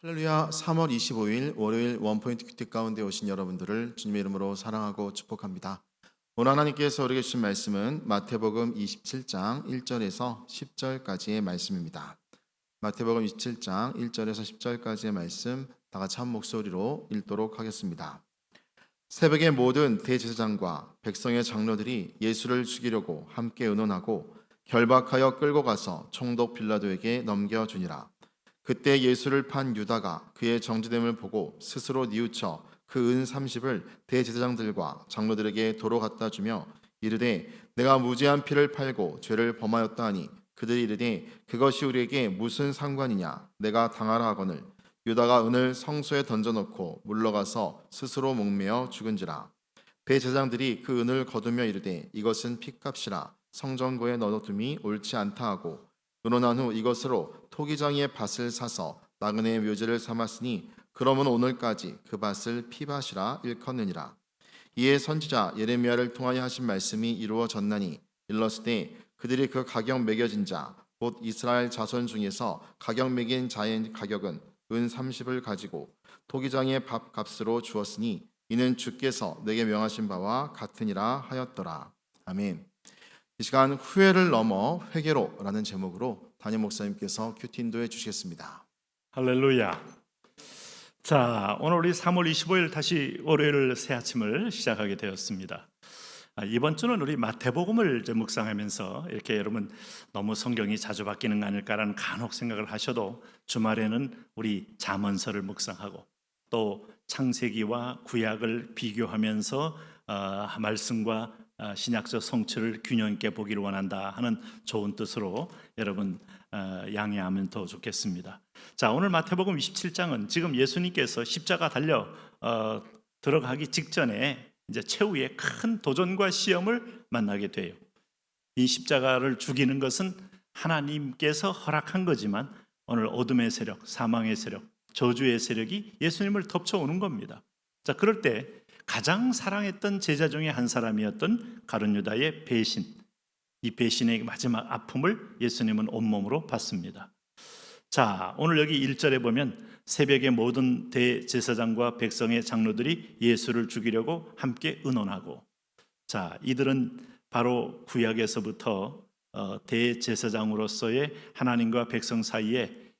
할렐루야. 3월 25일 월요일 원포인트 큐티 가운데 오신 여러분들을 주님의 이름으로 사랑하고 축복합니다. 오늘 하나님께서 우리에게 주신 말씀은 마태복음 27장 1절에서 10절까지의 말씀입니다. 마태복음 27장 1절에서 10절까지의 말씀 다 같이 한 목소리로 읽도록 하겠습니다. 새벽에 모든 대제사장과 백성의 장로들이 예수를 죽이려고 함께 의논하고 결박하여 끌고 가서 총독 빌라도에게 넘겨주니라. 그때 예수를 판 유다가 그의 정죄됨을 보고 스스로 뉘우쳐 그 은 30을 대제사장들과 장로들에게 도로 갖다 주며 이르되 내가 무죄한 피를 팔고 죄를 범하였다 하니 그들이 이르되 그것이 우리에게 무슨 상관이냐 내가 당하라 하거늘 유다가 은을 성소에 던져놓고 물러가서 스스로 목매어 죽은지라. 대제사장들이 그 은을 거두며 이르되 이것은 핏값이라 성전고에 넣어둠이 옳지 않다 하고 의논한 후 이것으로 토기장이의 밭을 사서 나그네의 묘지를 삼았으니 그러면 오늘까지 그 밭을 피밭이라 일컫느니라. 이에 선지자 예레미야를 통하여 하신 말씀이 이루어졌나니 일렀으되 그들이 그 가격 매겨진 자 곧 이스라엘 자손 중에서 가격 매긴 자의 가격은 은 30을 가지고 토기장의 밥 값으로 주었으니 이는 주께서 내게 명하신 바와 같으니라 하였더라. 아멘. 이 시간 후회를 넘어 회개로라는 제목으로 담임 목사님께서 큐티 인도해 주시겠습니다. 할렐루야. 자, 오늘 우리 3월 25일 다시 월요일 새 아침을 시작하게 되었습니다. 이번 주는 우리 마태복음을 이제 묵상하면서 이렇게 여러분 너무 성경이 자주 바뀌는 거 아닐까라는 간혹 생각을 하셔도 주말에는 우리 잠언서를 묵상하고 또 창세기와 구약을 비교하면서 말씀과 신약적 성취를 균형 있게 보기를 원한다 하는 좋은 뜻으로 여러분 양해하면 더 좋겠습니다. 자, 오늘 마태복음 27장은 지금 예수님께서 십자가 달려 들어가기 직전에 이제 최후의 큰 도전과 시험을 만나게 돼요. 이 십자가를 죽이는 것은 하나님께서 허락한 거지만 오늘 어둠의 세력, 사망의 세력, 저주의 세력이 예수님을 덮쳐오는 겁니다. 자, 그럴 때 가장 사랑했던 제자 중에 한 사람이었던 가룟 유다의 배신, 이 배신의 마지막 아픔을 예수님은 온몸으로 받습니다. 자, 오늘 여기 1절에 보면 새벽에 모든 대제사장과 백성의 장로들이 예수를 죽이려고 함께 의논하고, 자, 이들은 바로 구약에서부터 대제사장으로서의 하나님과 백성 사이에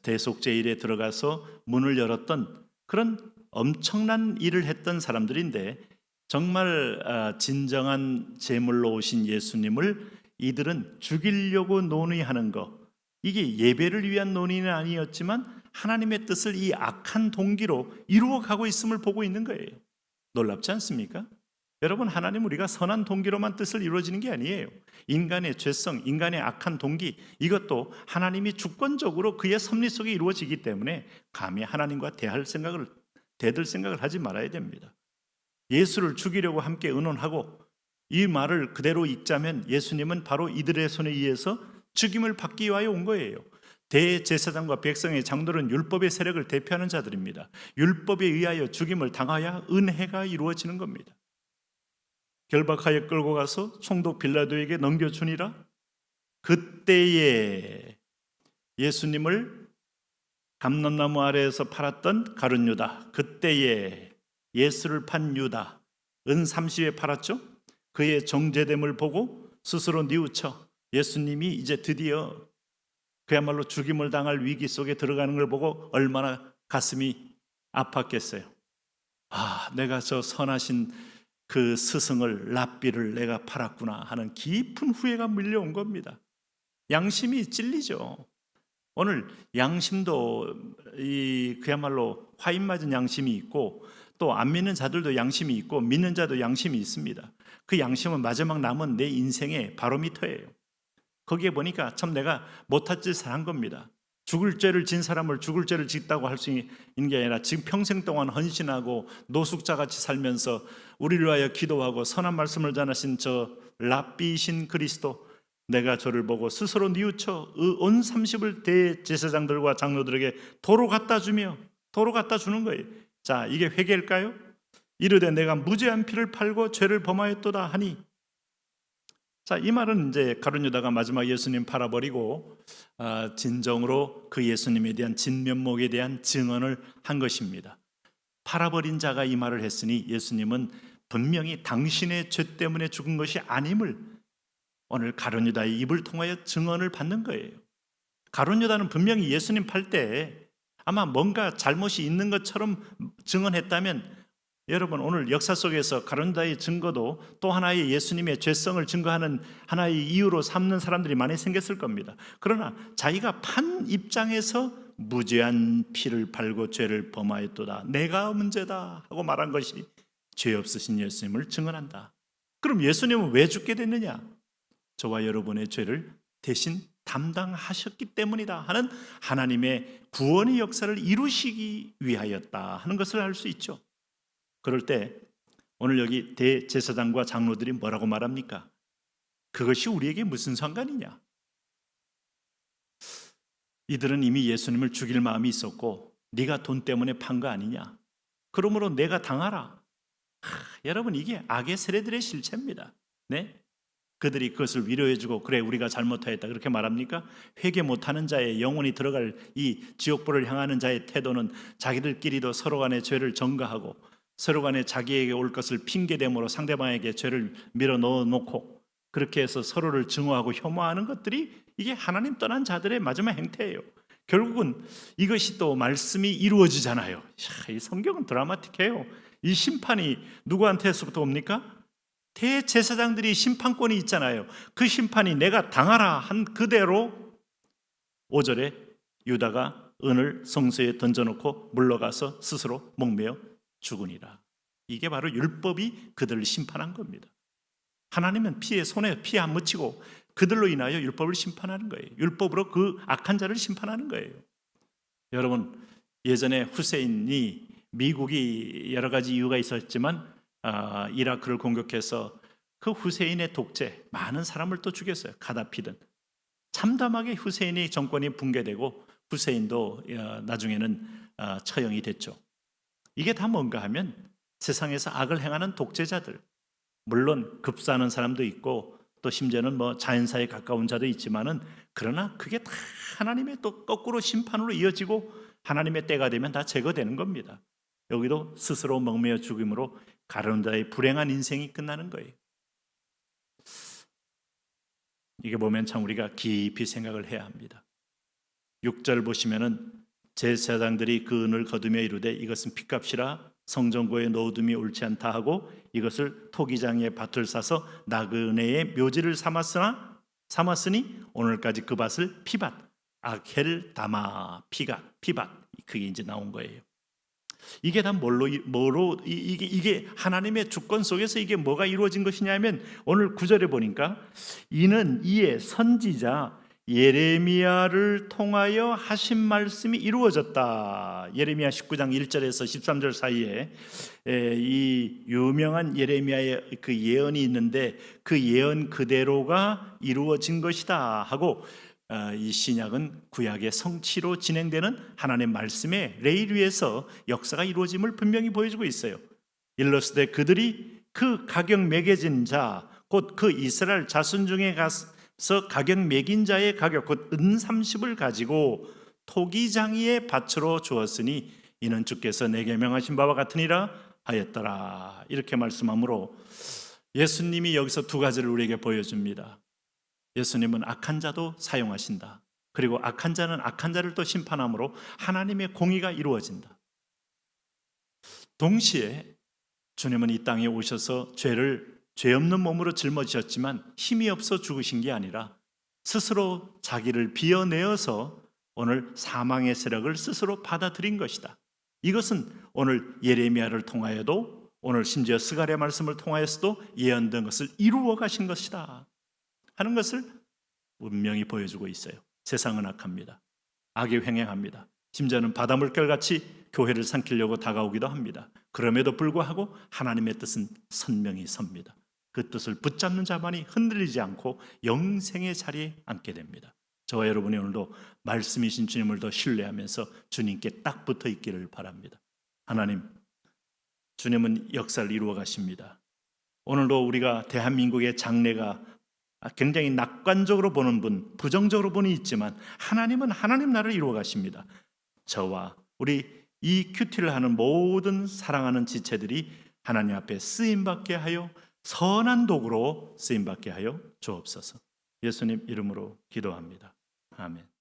대속제일에 들어가서 문을 열었던 그런 엄청난 일을 했던 사람들인데, 정말 진정한 제물로 오신 예수님을 이들은 죽이려고 논의하는 것, 이게 예배를 위한 논의는 아니었지만 하나님의 뜻을 이 악한 동기로 이루어가고 있음을 보고 있는 거예요. 놀랍지 않습니까? 여러분, 하나님 우리가 선한 동기로만 뜻을 이루어지는 게 아니에요. 인간의 죄성, 인간의 악한 동기, 이것도 하나님이 주권적으로 그의 섭리 속에 이루어지기 때문에 감히 하나님과 대들 생각을 하지 말아야 됩니다. 예수를 죽이려고 함께 의논하고, 이 말을 그대로 읽자면 예수님은 바로 이들의 손에 의해서 죽임을 받기 위하여 온 거예요. 대제사장과 백성의 장로들은 율법의 세력을 대표하는 자들입니다. 율법에 의하여 죽임을 당하여 은혜가 이루어지는 겁니다. 결박하여 끌고 가서 총독 빌라도에게 넘겨주니라. 그때에 예수님을 감람나무 아래에서 팔았던 가룟 유다, 그때에 예수를 판 유다, 은 30에 팔았죠. 그의 정죄됨을 보고 스스로 뉘우쳐 예수님이 이제 드디어 그야말로 죽임을 당할 위기 속에 들어가는 걸 보고 얼마나 가슴이 아팠겠어요. 아, 내가 저 선하신 그 스승을, 랍비를 내가 팔았구나 하는 깊은 후회가 밀려온 겁니다. 양심이 찔리죠. 오늘 양심도 그야말로 화인 맞은 양심이 있고, 또 안 믿는 자들도 양심이 있고 믿는 자도 양심이 있습니다. 그 양심은 마지막 남은 내 인생의 바로미터예요. 거기에 보니까 참 내가 못할 짓을 한 겁니다. 죽을 죄를 진 사람을 죽을 죄를 짓다고 할 수 있는 게 아니라 지금 평생 동안 헌신하고 노숙자같이 살면서 우리를 위하여 기도하고 선한 말씀을 전하신 저 랍비이신 그리스도, 내가 저를 보고 스스로 뉘우쳐 온 30을 대제사장들과 장로들에게 도로 갖다 주는 거예요. 자, 이게 회개일까요? 이르되 내가 무죄한 피를 팔고 죄를 범하였도다 하니, 자, 이 말은 이제 가룟 유다가 마지막 예수님 팔아버리고 진정으로 그 예수님에 대한 진면목에 대한 증언을 한 것입니다. 팔아버린 자가 이 말을 했으니 예수님은 분명히 당신의 죄 때문에 죽은 것이 아님을 오늘 가룟 유다의 입을 통하여 증언을 받는 거예요. 가룟 유다는 분명히 예수님 팔 때 아마 뭔가 잘못이 있는 것처럼 증언했다면, 여러분 오늘 역사 속에서 가룟 유다의 증거도 또 하나의 예수님의 죄성을 증거하는 하나의 이유로 삼는 사람들이 많이 생겼을 겁니다. 그러나 자기가 판 입장에서 무죄한 피를 팔고 죄를 범하였도다, 내가 문제다 하고 말한 것이 죄 없으신 예수님을 증언한다. 그럼 예수님은 왜 죽게 됐느냐? 저와 여러분의 죄를 대신 담당하셨기 때문이다 하는 하나님의 구원의 역사를 이루시기 위하였다 하는 것을 알 수 있죠. 그럴 때 오늘 여기 대제사장과 장로들이 뭐라고 말합니까? 그것이 우리에게 무슨 상관이냐? 이들은 이미 예수님을 죽일 마음이 있었고 네가 돈 때문에 판 거 아니냐? 그러므로 내가 당하라. 여러분 이게 악의 세례들의 실체입니다. 네? 그들이 그것을 위로해주고 그래 우리가 잘못하였다 그렇게 말합니까? 회개 못하는 자의 영혼이 들어갈 이 지옥불을 향하는 자의 태도는 자기들끼리도 서로 간의 죄를 전가하고 서로 간에 자기에게 올 것을 핑계대므로 상대방에게 죄를 밀어 넣어놓고 그렇게 해서 서로를 증오하고 혐오하는 것들이 이게 하나님 떠난 자들의 마지막 행태예요. 결국은 이것이 또 말씀이 이루어지잖아요. 이 성경은 드라마틱해요. 이 심판이 누구한테서부터 옵니까? 대제사장들이 심판권이 있잖아요. 그 심판이 내가 당하라 한 그대로 5절에 유다가 은을 성소에 던져놓고 물러가서 스스로 목매어 죽으니라. 이게 바로 율법이 그들을 심판한 겁니다. 하나님은 손에 피 안 묻히고 그들로 인하여 율법을 심판하는 거예요. 율법으로 그 악한 자를 심판하는 거예요. 여러분 예전에 후세인이 미국이 여러 가지 이유가 있었지만 이라크를 공격해서 그 후세인의 독재 많은 사람을 또 죽였어요. 가다피든 참담하게 후세인의 정권이 붕괴되고 후세인도 나중에는 처형이 됐죠. 이게 다 뭔가 하면 세상에서 악을 행하는 독재자들, 물론 급사하는 사람도 있고 또 심지어는 뭐 자연사에 가까운 자도 있지만은 그러나 그게 다 하나님의 또 거꾸로 심판으로 이어지고 하나님의 때가 되면 다 제거되는 겁니다. 여기도 스스로 목매어 죽음으로 가룟 유다의 불행한 인생이 끝나는 거예요. 이게 보면 참 우리가 깊이 생각을 해야 합니다. 6절 보시면은 제사장들이 그 은을 거두며 이르되 이것은 핏값이라 성전고에 넣어둠이 옳지 않다 하고 이것을 토기장에 밭을 사서 나그네의 묘지를 삼았으니 오늘까지 그 밭을 피밭 아켈다마 피밭 그게 이제 나온 거예요. 이게 다 뭐로 이게 하나님의 주권 속에서 이게 뭐가 이루어진 것이냐면 오늘 9절에 보니까 이는 이에 선지자 예레미야를 통하여 하신 말씀이 이루어졌다. 예레미야 19장 1절에서 13절 사이에 이 유명한 예레미야의 그 예언이 있는데 그 예언 그대로가 이루어진 것이다 하고 이 신약은 구약의 성취로 진행되는 하나님의 말씀의 레일 위에서 역사가 이루어짐을 분명히 보여주고 있어요. 일러스되 그들이 그 가격 매겨진 자 곧 그 이스라엘 자손 중에 가서 가격 매긴 자의 가격 곧 은 30을 가지고 토기장이의 밭으로 주었으니 이는 주께서 내게 명하신 바와 같으니라 하였더라. 이렇게 말씀하므로 예수님이 여기서 두 가지를 우리에게 보여줍니다. 예수님은 악한 자도 사용하신다. 그리고 악한 자는 악한 자를 또 심판함으로 하나님의 공의가 이루어진다. 동시에 주님은 이 땅에 오셔서 죄 없는 몸으로 짊어지셨지만 힘이 없어 죽으신 게 아니라 스스로 자기를 비워내어서 오늘 사망의 세력을 스스로 받아들인 것이다. 이것은 오늘 예레미야를 통하여도 오늘 심지어 스가랴 말씀을 통하여서도 예언된 것을 이루어 가신 것이다 하는 것을 분명히 보여주고 있어요. 세상은 악합니다. 악에 횡행합니다. 심지어는 바닷물결같이 교회를 삼키려고 다가오기도 합니다. 그럼에도 불구하고 하나님의 뜻은 선명히 섭니다. 그 뜻을 붙잡는 자만이 흔들리지 않고 영생의 자리에 앉게 됩니다. 저와 여러분이 오늘도 말씀이신 주님을 더 신뢰하면서 주님께 딱 붙어 있기를 바랍니다. 하나님, 주님은 역사를 이루어 가십니다. 오늘도 우리가 대한민국의 장래가 굉장히 낙관적으로 보는 분, 부정적으로 보는 있지만 하나님은 하나님 나라를 이루어 가십니다. 저와 우리 이 큐티를 하는 모든 사랑하는 지체들이 하나님 앞에 쓰임받게 하여 선한 도구로 쓰임받게 하여 주옵소서. 예수님 이름으로 기도합니다. 아멘.